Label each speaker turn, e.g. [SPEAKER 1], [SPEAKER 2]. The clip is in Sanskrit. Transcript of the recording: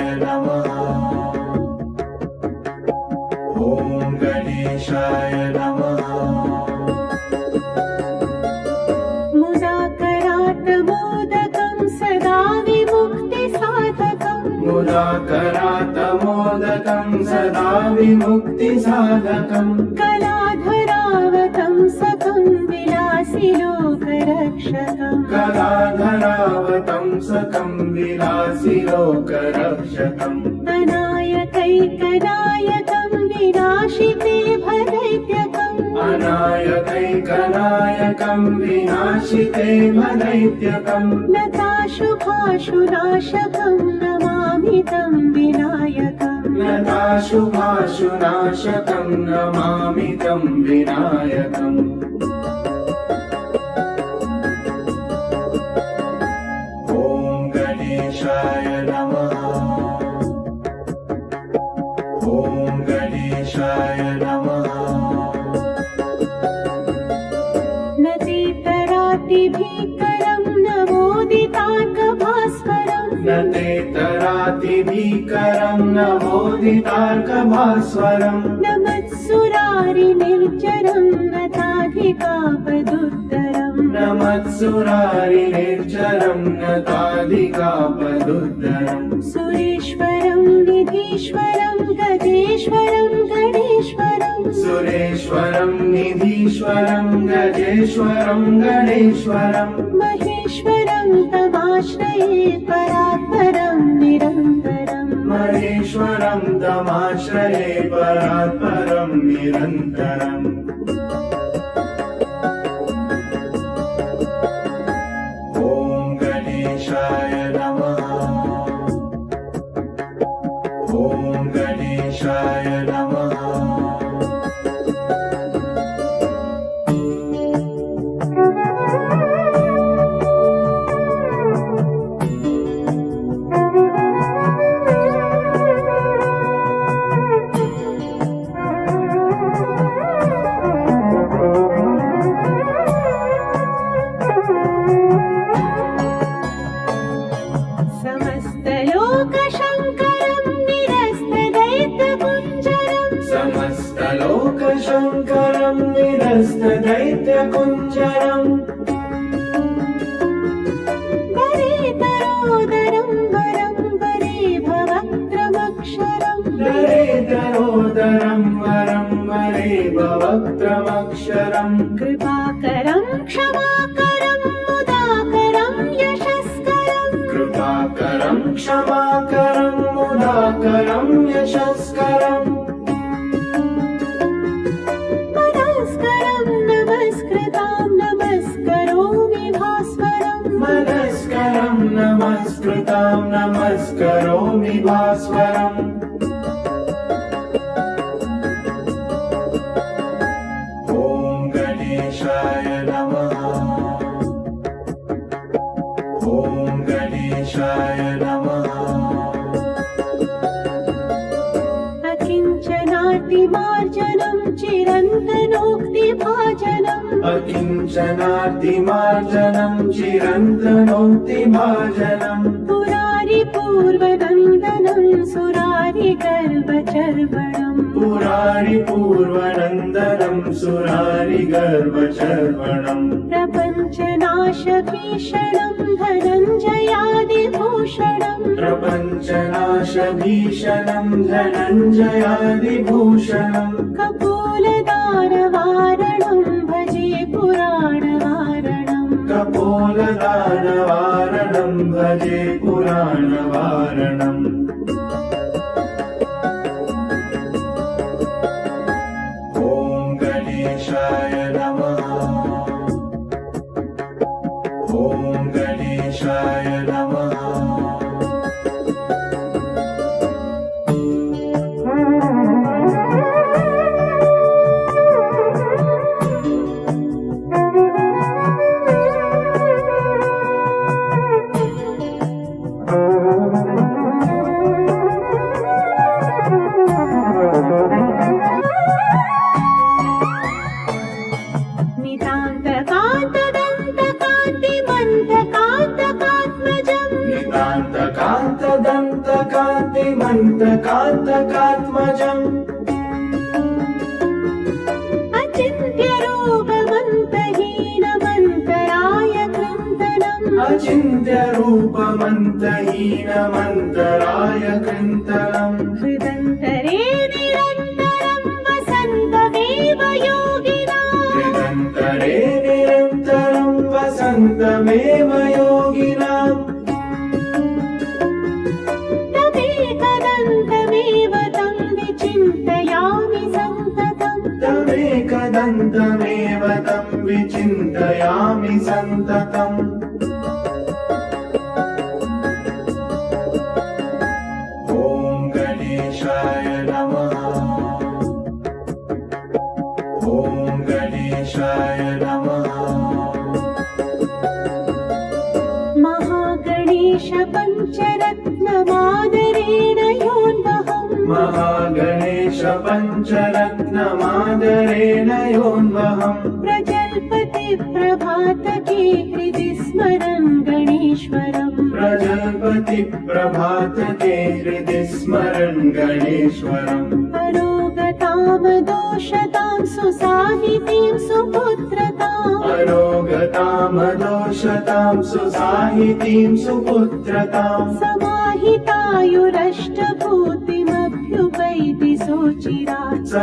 [SPEAKER 1] नमः। ॐ गणेशाय नमः।
[SPEAKER 2] मुदाकरात् मोदकं सदा विमुक्तिसाधकम्।
[SPEAKER 1] मुदाकरात् मोदकं सदा विमुक्तिसाधकम्।
[SPEAKER 2] कलाधरावतं सकं विलासि लोकरक्षकम्।
[SPEAKER 1] कलाधरावतं सकं विलासि लोकरक्षकम्।
[SPEAKER 2] अनायकैकनायकं विनाशिते भदैत्यकम्।
[SPEAKER 1] अनायकैकनायकं विनाशिते भदैत्यकम्।
[SPEAKER 2] नताशुभाशुनाशकं नमामि तं विनायकम्।
[SPEAKER 1] नताशुभाशुनाशकं नमामि तं विनायकम्। ॐ गणेशाय नमः। ॐ गणेशाय नमः।
[SPEAKER 2] नतीतरातिभीकरं नवोदितार्कभास्वरम्।
[SPEAKER 1] नतेतरातिभीकरं नवोदितार्कभास्वरम्।
[SPEAKER 2] नमत्सुरारिनिर्जरं नताधिकापदुत्तरम्।
[SPEAKER 1] नमत्सुरारिनिर्जरं नताधिकापदुत्तरम्।
[SPEAKER 2] सुरेश्वरं निधीश्वरं गजेश्वरं गणेश्वरम्।
[SPEAKER 1] सुरेश्वरं निधीश्वरं गजेश्वरं गणेश्वरम्।
[SPEAKER 2] महेश्वरं तमाश्रये परात्परं निरन्तरम्।
[SPEAKER 1] महेश्वरं तमाश्रये परात्परं निरन्तरम्। ॐ गणेशाय नमः। ॐ गणेशाय नमः।
[SPEAKER 2] समस्तलोकशङ्करं निरस्तदैत्यकुञ्जरम्।
[SPEAKER 1] समस्तलोकशङ्करं निरस्तदैत्यकुञ्जरम्।
[SPEAKER 2] दरेतरोदरं वरं वरे भवक्त्रमक्षरम्।
[SPEAKER 1] दरेतरोदरं वरं वरे भवक्त्रमक्षरम्।
[SPEAKER 2] कृपाकरं क्षमाकरं मुदाकरं यशस्करम्।
[SPEAKER 1] कृपाकरं क्षमाकरं मुदाकरं यशस्करम्।
[SPEAKER 2] मनस्करं नमस्कृतां नमस्करोमि भास्वरम्।
[SPEAKER 1] मनस्करं नमस्कृतां नमस्करोमि भास्वरम्। ॐ गणेशाय नमः। ॐ गणेशाय नमः।
[SPEAKER 2] अकिञ्चनातिमार्जनं चिरन्तनोक्तिभाजनम्।
[SPEAKER 1] अकिञ्चनातिमार्जनं चिरन्तनोक्तिभाजनम्।
[SPEAKER 2] पुरारिपूर्वनन्दनं सुरारिगर्वचर्वणम्।
[SPEAKER 1] पुरारिपूर्वनन्दनं सुरारिगर्वचर्वणम्।
[SPEAKER 2] प्रपञ्चनाशभीषणं धनञ्जयादिभूषणम्।
[SPEAKER 1] प्रपञ्चनाशभीषणं धनञ्जयादिभूषणम्।
[SPEAKER 2] कपोलदानवारणं भजे पुराणवारणम्।
[SPEAKER 1] कपोलदानवारणं भजे पुराणवारणम्। ॐ गणेशाय नमः। ॐ गणेशाय नमः। कान्तिमन्तकान्तकात्मजम्
[SPEAKER 2] अचिन्त्यरूपमन्तहीनमन्तराय कृन्तनम्
[SPEAKER 1] अचिन्त्यरूपमन्तहीनमन्तराय कृन्तनम्
[SPEAKER 2] हृदन्तरे निरन्तरं वसन्तमेव योगिनाम्
[SPEAKER 1] हृदन्तरे निरन्तरं वसन्तमेव योगिनाम्
[SPEAKER 2] तमेकदन्तमेव तं विचिन्तयामि सन्ततम्
[SPEAKER 1] तमेकदन्तमेव तं विचिन्तयामि सन्ततम् ॐ गणेशाय नमः ॐ गणेशाय नमः
[SPEAKER 2] महागणेश पञ्चरत्नमादरेण योन्वहम्
[SPEAKER 1] महागणेश पञ्चरत्नमादरेण योन्वहम्
[SPEAKER 2] प्रजल्पति प्रभातके हृदि स्मरन् गणेश्वरम्
[SPEAKER 1] प्रजल्पति प्रभातके हृदि स्मरन् गणेश्वरम्
[SPEAKER 2] अरोगतामदोषतां सुसाहितीं सुपुत्रताम्
[SPEAKER 1] अरोगतामदोषतां सुसाहितीं सुपुत्रताम्
[SPEAKER 2] समाहितायुरष्टभूतिमभ्युपैति सोचिरात्